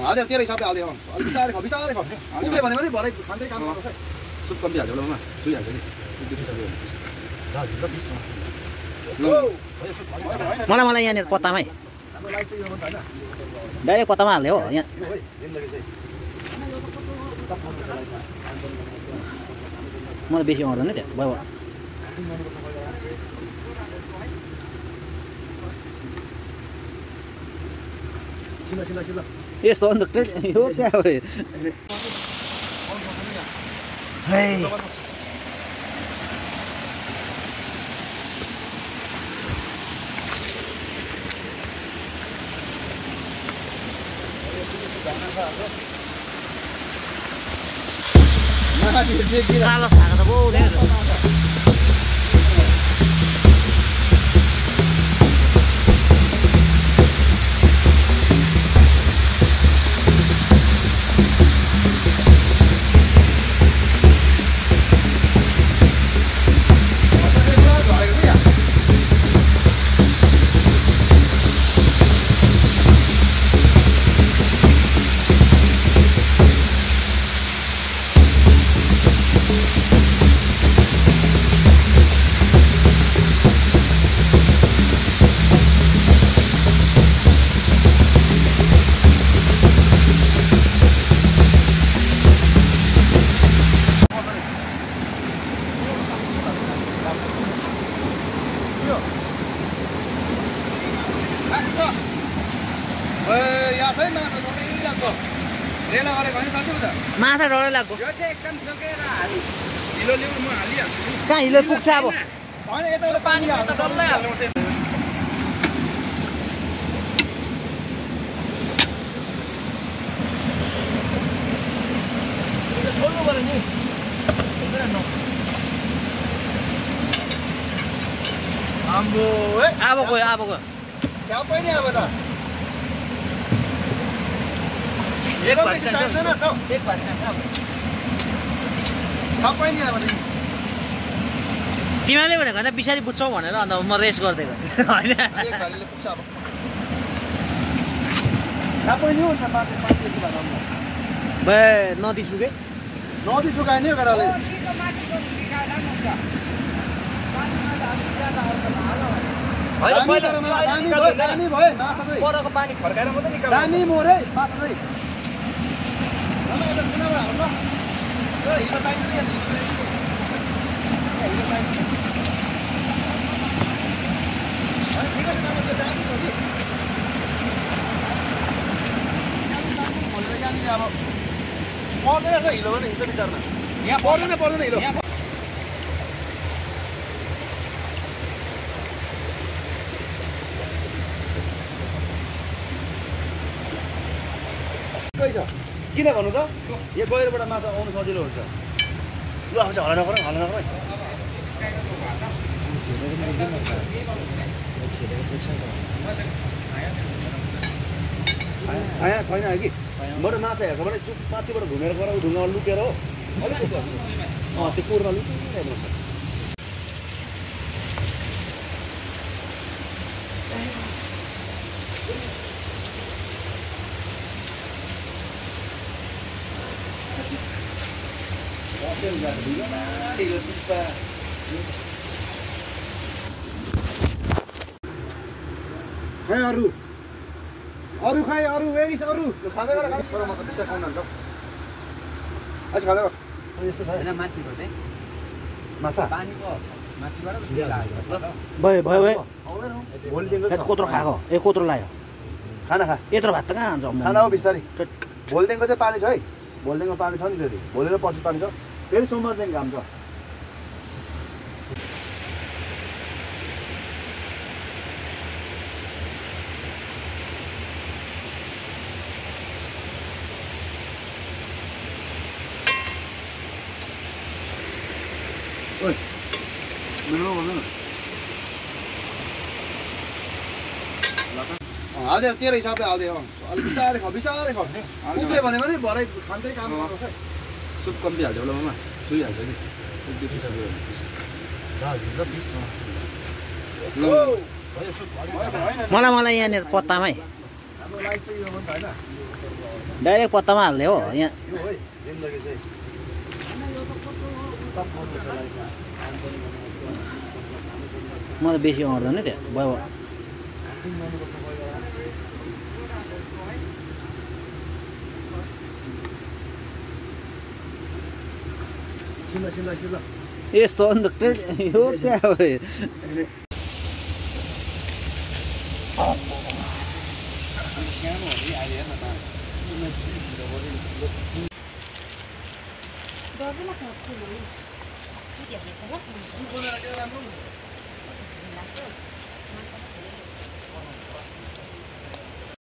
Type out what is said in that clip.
हाल्यो तेरो हिसाबले हाल्दियो अलिक बिस्तारै ख बिस्तारै ख उसले भन्यो भने भरे खाँदै काम गर्छ सुप कम्ती हाल्यो होला सुइहाल्छ नि मलाई यहाँनिर पत्तामै डाइरेक्ट पत्तामा हाल्यो हो यहाँ मलाई बेसी आउँदैन त्यहाँ बाबा यस्तो अन्त यो क्या हो कालो खाएको त बहुत माछा डरै लाग्यो कहाँ हिलो पुग्छ अब पानी हाल्नु डल्लै हाल्नु अब गयो छ्यापै नि अब त तिमीले भनेको होइन पछाडि बुझ्छौ भनेर अन्त म रेस गरिदिएको होइन नदी सुके नदी सुकायो नि केटाले दामी मोरे माछा चाहिँ पर्दैन रहेछ हिलो भने हिजो विचारमा यहाँ पर्दैन हिलो किन भन्नु त यो गहिरोबाट माछा आउनु सजिलो हुन्छ लु आउँछ हल्ला नगर आया छैन कि बरु माछा हेर्छ भने चुप माथिबाट घुमेर गएर ढुङ्गामा लुकेर हो अलिक त्यो पुरमा लुकिरहेको छ खै अरू खाइ अरू वेरिस अरू खाँदै गर म त पिक्चर खाउन हुन्छ अच्छा खाँदै गर यस्तो छ हैन माथिको चाहिँ माछा पानीको माथिबाट भयो कोत्रो खाएको कोत्रो लाग्यो खाना खा यत्रो भात त कहाँ हुन्छ खाना हो बिस्तारै भोलिदेखिको चाहिँ पानी छ है भोलिदेखिको पानी छ नि फेरि भोलि र पर्सि पानी छ फेरि सोमबारदेखि घाम छ हाल्यो तेरो हिसाबले हाल्दियो अलिक बिस्तारै ख उसले भन्यो भने भरे खाँदै काम गर्छ सुप कम्ती हाल्यो होला मामा सुइहाल्छ नि मलाई यहाँनिर पत्तामै हाम्रो लाइफ चाहिँ यो हो नि त होइन डाइरेक्ट पत्तामा हाल्ने हो यहाँ यो है जिन्दगी चाहिँ म त बेसी अँट्दैन त्यहाँ भयो यस्तो अन्त ट्रेड यो चाहिँ अब Dorme na cama,